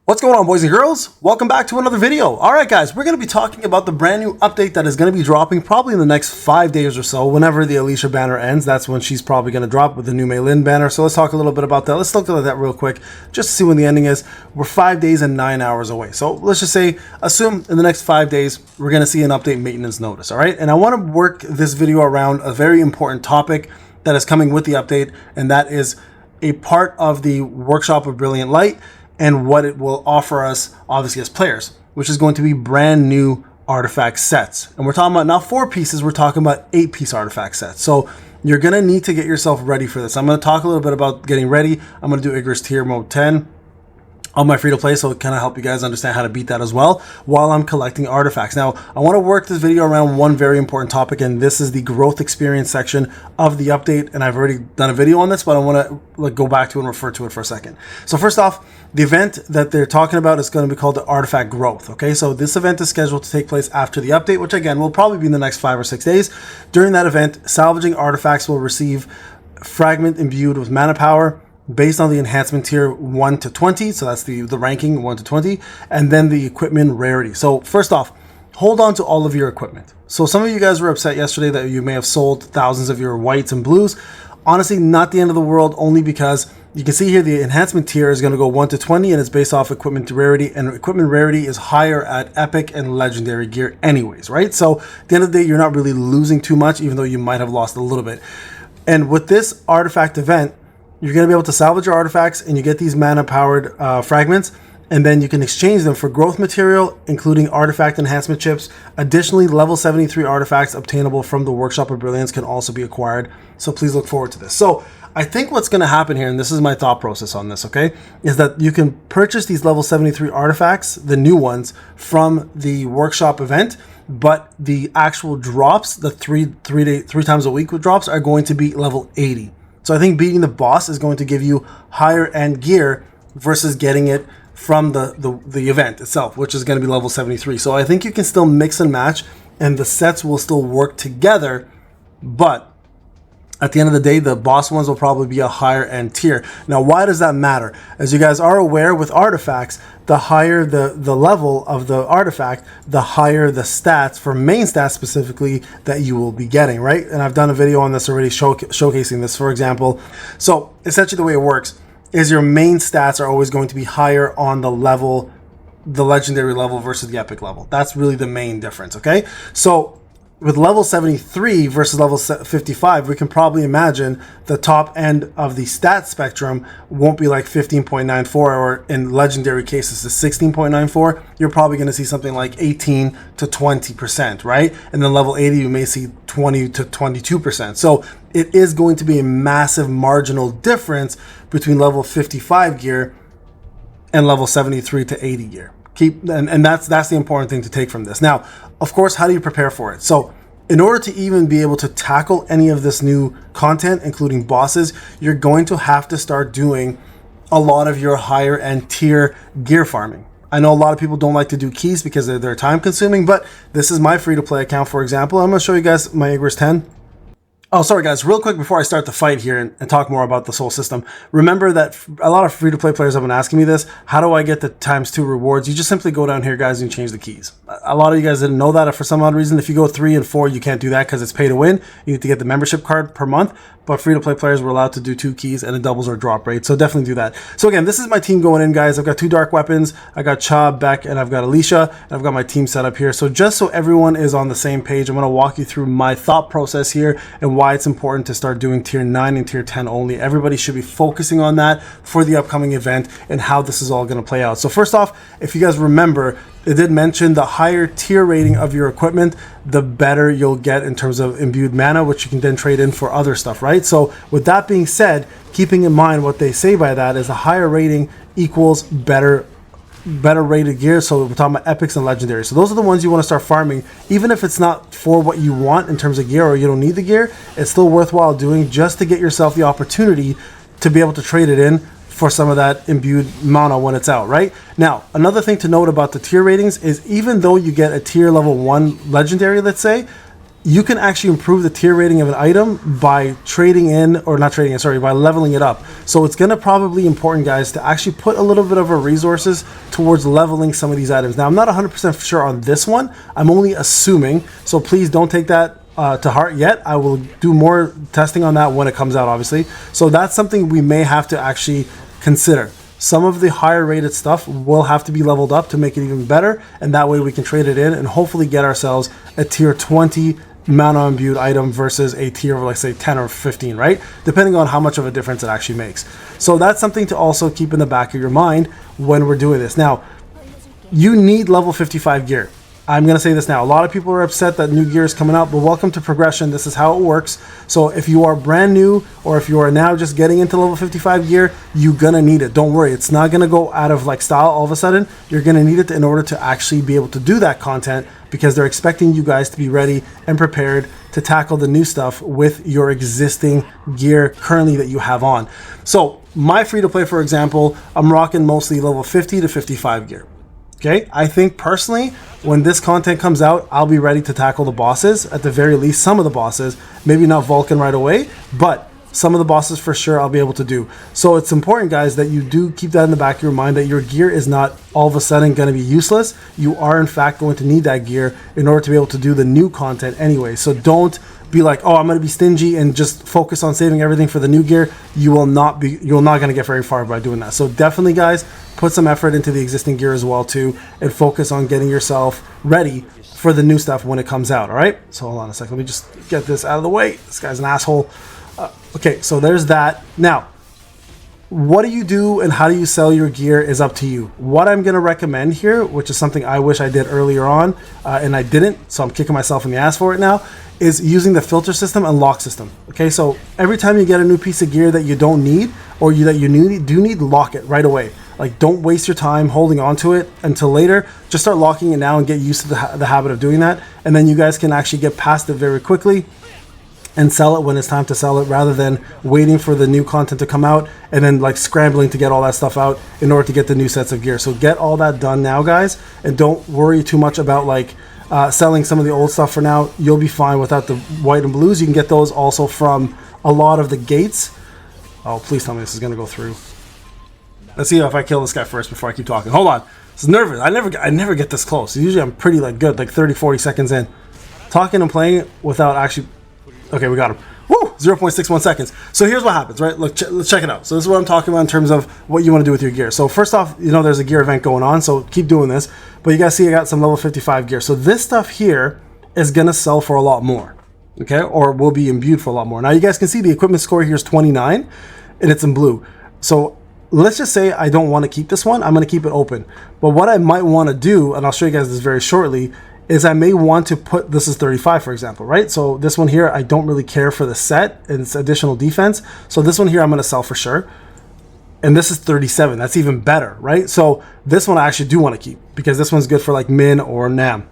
What's going on, boys and girls? Welcome back to another video. All right, guys, we're going to be talking about the brand new update that is going to be dropping probably in the next 5 days or so. Whenever the Alicia banner ends, that's when she's probably going to drop with the new Mei Lin banner. So let's talk a little bit about that. Let's look at that real quick just to see when the ending is. We're 5 days and 9 hours away. So let's just say, assume in the next 5 days, we're going to see an update maintenance notice. All right. And I want to work this video around a very important topic that is coming with the update, and that is a part of the Workshop of Brilliant Light and what it will offer us, obviously, as players, which is going to be brand new artifact sets. And we're talking about not 4 pieces, we're talking about 8-piece artifact sets. So you're going to need to get yourself ready for this. I'm going to talk a little bit about getting ready. I'm going to do Igris tier mode 10 on my free-to-play, so it kind of help you guys understand how to beat that as well while I'm collecting artifacts. Now, I want to work this video around one very important topic, and this is the growth experience section of the update. And I've already done a video on this, but I want to go back to it and refer to it for a second. So first off, the event that they're talking about is going to be called the Artifact Growth. Okay, so this event is scheduled to take place after the update, which again will probably be in the next 5 or 6 days. During that event, salvaging artifacts will receive fragment imbued with mana power based on the enhancement tier 1 to 20. So that's the ranking 1 to 20, and then the equipment rarity. So first off, hold on to all of your equipment. So some of you guys were upset yesterday that you may have sold thousands of your whites and blues. Honestly, not the end of the world, only because you can see here the enhancement tier is going to go 1 to 20, and it's based off equipment rarity, and equipment rarity is higher at epic and legendary gear anyways, right? So at the end of the day, you're not really losing too much, even though you might have lost a little bit. And with this artifact event, you're going to be able to salvage your artifacts, and you get these mana powered fragments, and then you can exchange them for growth material, including artifact enhancement chips. Additionally, level 73 artifacts obtainable from the Workshop of Brilliance can also be acquired. So please look forward to this. So I think what's going to happen here, and this is my thought process on this, okay, is that you can purchase these level 73 artifacts, the new ones, from the workshop event, but the actual drops, the three times a week drops, are going to be level 80. So I think beating the boss is going to give you higher end gear versus getting it from the event itself, which is going to be level 73. So I think you can still mix and match, and the sets will still work together, but at the end of the day, the boss ones will probably be a higher end tier. Now, why does that matter? As you guys are aware, with artifacts, the higher the level of the artifact, the higher the stats, for main stats specifically, that you will be getting, right? And I've done a video on this already showcasing this, for example. So essentially the way it works is your main stats are always going to be higher on the level, the legendary level versus the epic level. That's really the main difference, okay? So with level 73 versus level 55, we can probably imagine the top end of the stat spectrum won't be like 15.94, or in legendary cases, the 16.94. You're probably going to see something like 18 to 20%, right? And then level 80, you may see 20 to 22%. So it is going to be a massive marginal difference between level 55 gear and level 73 to 80 gear. And that's the important thing to take from this. Now, of course, how do you prepare for it? So in order to even be able to tackle any of this new content, including bosses, you're going to have to start doing a lot of your higher end tier gear farming. I know a lot of people don't like to do keys because they're time consuming, but this is my free to play account, for example. I'm going to show you guys my Igris 10. Oh, sorry guys, real quick before I start the fight here and talk more about the soul system, remember that a lot of free-to-play players have been asking me this. How do I get the ×2 rewards? You just simply go down here, guys, and change the keys. A lot of you guys didn't know that. For some odd reason, if you go 3 and 4, you can't do that because it's pay to win. You need to get the membership card per month. But free-to-play players were allowed to do 2 keys, and it doubles our drop rate. So definitely do that. So again, this is my team going in, guys. I've got 2 dark weapons. I got Cha, Beck, and I've got Alicia. And I've got my team set up here. So just so everyone is on the same page, I'm going to walk you through my thought process here and why it's important to start doing tier 9 and tier 10 only. Everybody should be focusing on that for the upcoming event and how this is all going to play out. So first off, if you guys remember, it did mention the higher tier rating of your equipment, the better you'll get in terms of imbued mana, which you can then trade in for other stuff, right? So with that being said, keeping in mind what they say by that is a higher rating equals better rated gear. So we're talking about epics and legendaries. So those are the ones you want to start farming, even if it's not for what you want in terms of gear, or you don't need the gear. It's still worthwhile doing just to get yourself the opportunity to be able to trade it in for some of that imbued mana when it's out, right? Now, another thing to note about the tier ratings is even though you get a tier level 1 legendary, let's say, you can actually improve the tier rating of an item by trading in, or not trading in, sorry, by leveling it up. So it's going to probably important, guys, to actually put a little bit of our resources towards leveling some of these items. Now, I'm not 100% sure on this one. I'm only assuming, so please don't take that to heart yet. I will do more testing on that when it comes out, obviously. So that's something we may have to actually consider. Some of the higher rated stuff will have to be leveled up to make it even better, and that way we can trade it in and hopefully get ourselves a tier 20 mana imbued item versus a tier of, like, say 10 or 15, right? Depending on how much of a difference it actually makes. So that's something to also keep in the back of your mind when we're doing this. Now, you need level 55 gear. I'm going to say this now. A lot of people are upset that new gear is coming out, but welcome to progression. This is how it works. So if you are brand new, or if you are now just getting into level 55 gear, you're going to need it. Don't worry. It's not going to go out of, like, style all of a sudden. You're going to need it in order to actually be able to do that content, because they're expecting you guys to be ready and prepared to tackle the new stuff with your existing gear currently that you have on. So my free to play, for example, I'm rocking mostly level 50 to 55 gear. Okay, I think personally, when this content comes out, I'll be ready to tackle the bosses, at the very least, some of the bosses. Maybe not Vulcan right away, but some of the bosses for sure I'll be able to do. So it's important, guys, that you do keep that in the back of your mind, that your gear is not all of a sudden going to be useless. You are, in fact, going to need that gear in order to be able to do the new content anyway. So don't be like, oh, I'm going to be stingy and just focus on saving everything for the new gear. You're not going to get very far by doing that. So definitely, guys, put some effort into the existing gear as well too, and focus on getting yourself ready for the new stuff when it comes out. All right, so hold on a second, let me just get this out of the way. This guy's an asshole. Okay, so there's that. Now, what do you do and how do you sell your gear is up to you. What I'm going to recommend here, which is something I wish I did earlier on, and I didn't, so I'm kicking myself in the ass for it now, is using the filter system and lock system. Okay, so every time you get a new piece of gear that you don't need, or that you do need, lock it right away. Like, don't waste your time holding on to it until later. Just start locking it now and get used to the habit of doing that, and then you guys can actually get past it very quickly and sell it when it's time to sell it, rather than waiting for the new content to come out and then, like, scrambling to get all that stuff out in order to get the new sets of gear. So get all that done now, guys, and don't worry too much about, like, selling some of the old stuff for now. You'll be fine without the white and blues. You can get those also from a lot of the gates. Oh, please tell me this is going to go through. Let's see if I kill this guy first before I keep talking. Hold on. This is nervous. I never get this close. Usually I'm pretty, like, good, like 30, 40 seconds in. Talking and playing without actually... Okay, we got him. Woo! 0.61 seconds. So here's what happens, right? Look, let's check it out. So this is what I'm talking about in terms of what you want to do with your gear. So first off, you know, there's a gear event going on, so keep doing this. But you guys see I got some level 55 gear. So this stuff here is going to sell for a lot more, okay? Or will be imbued for a lot more. Now you guys can see the equipment score here is 29, and it's in blue. So let's just say I don't want to keep this one. I'm going to keep it open. But what I might want to do, and I'll show you guys this very shortly, is I may want to put, this is 35, for example, right? So this one here, I don't really care for the set and its additional defense. So this one here, I'm going to sell for sure. And this is 37. That's even better, right? So this one I actually do want to keep, because this one's good for, like, Min or Nam,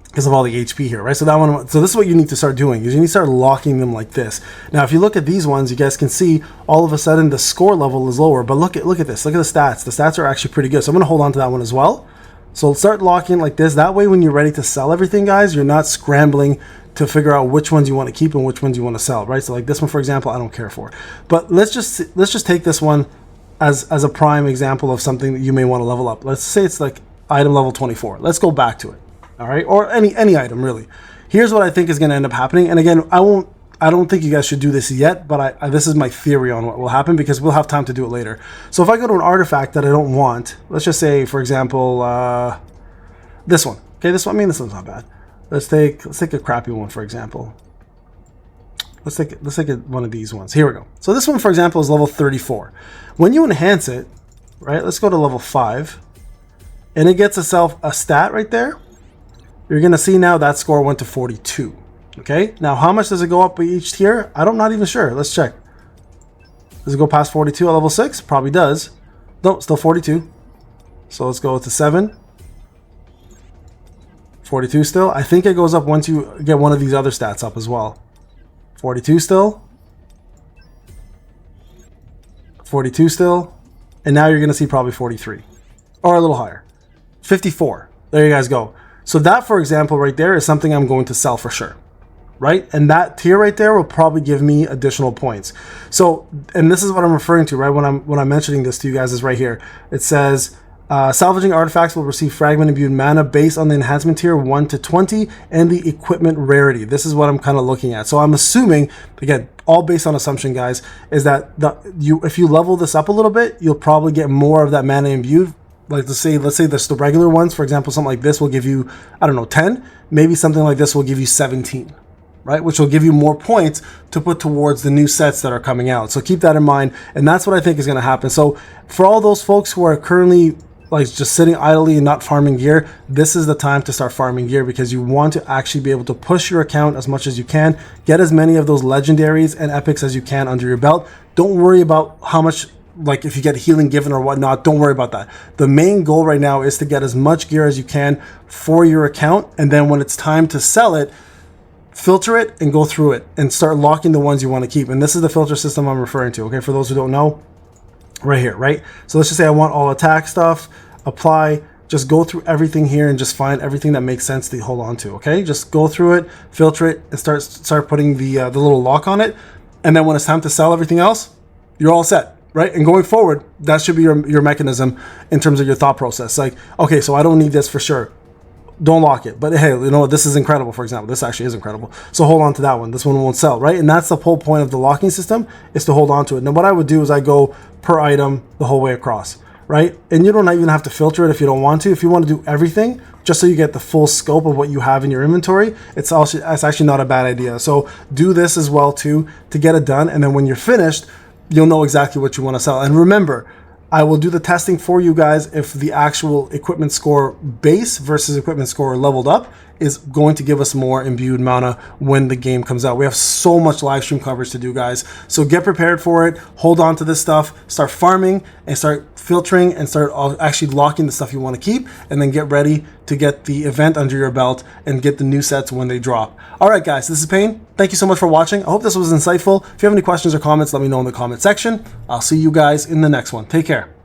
because of all the HP here, right? So that one, so this is what you need to start doing, is you need to start locking them like this. Now, if you look at these ones, you guys can see all of a sudden the score level is lower, but look at this. Look at the stats. The stats are actually pretty good. So I'm going to hold on to that one as well. So start locking like this. That way, when you're ready to sell everything, guys, you're not scrambling to figure out which ones you want to keep and which ones you want to sell, right? So like this one, for example, I don't care for. But let's just take this one as a prime example of something that you may want to level up. Let's say it's like item level 24. Let's go back to it, all right? Or any item, really. Here's what I think is going to end up happening. And again, I don't think you guys should do this yet, but this is my theory on what will happen, because we'll have time to do it later. So if I go to an artifact that I don't want, let's just say, for example, this one. Okay, this one. I mean, this one's not bad. Let's take a crappy one, for example. Let's take one of these ones. Here we go. So this one, for example, is level 34. When you enhance it, right? Let's go to level 5, and it gets itself a stat right there. You're gonna see now that score went to 42. Okay, now how much does it go up by each tier? I'm not even sure. Let's check. Does it go past 42 at level 6? Probably does. No, still 42. So let's go to 7. 42 still. I think it goes up once you get one of these other stats up as well. 42 still. 42 still. And now you're going to see probably 43. Or a little higher. 54. There you guys go. So that, for example, right there is something I'm going to sell for sure. right? And that tier right there will probably give me additional points. So, and this is what I'm referring to, right? When I'm mentioning this to you guys is right here. It says, salvaging artifacts will receive fragment imbued mana based on the enhancement tier 1 to 20 and the equipment rarity. This is what I'm kind of looking at. So I'm assuming, again, all based on assumption, guys, is that if you level this up a little bit, you'll probably get more of that mana imbued. Like let's say this, the regular ones, for example, something like this will give you, I don't know, 10. Maybe something like this will give you 17, right? Which will give you more points to put towards the new sets that are coming out. So keep that in mind. And that's what I think is going to happen. So for all those folks who are currently like just sitting idly and not farming gear, this is the time to start farming gear, because you want to actually be able to push your account as much as you can, get as many of those legendaries and epics as you can under your belt. Don't worry about how much, like if you get healing given or whatnot, don't worry about that. The main goal right now is to get as much gear as you can for your account, and then when it's time to sell it, filter it and go through it and start locking the ones you want to keep. And this is the filter system I'm referring to, okay, for those who don't know, right here, right? So let's just say I want all attack stuff, apply, just go through everything here and just find everything that makes sense to hold on to, okay? Just go through it, filter it, and start putting the little lock on it. And then when it's time to sell everything else, you're all set, right? And going forward, that should be your mechanism in terms of your thought process. Like, okay, so I don't need this for sure. Don't lock it. But hey, you know what? This is incredible, for example. This actually is incredible. So hold on to that one. This one won't sell, right? And that's the whole point of the locking system, is to hold on to it. Now, what I would do is I go per item the whole way across, right? And you don't even have to filter it if you don't want to. If you want to do everything, just so you get the full scope of what you have in your inventory, it's actually not a bad idea. So do this as well too, to get it done. And then when you're finished, you'll know exactly what you want to sell. And remember, I will do the testing for you guys if the actual equipment score base versus equipment score leveled up is going to give us more imbued mana when the game comes out. We have so much live stream coverage to do, guys. So get prepared for it. Hold on to this stuff. Start farming and start filtering and start actually locking the stuff you want to keep, and then get ready to get the event under your belt and get the new sets when they drop. All right, guys, this is Payne. Thank you so much for watching. I hope this was insightful. If you have any questions or comments, let me know in the comment section. I'll see you guys in the next one. Take care.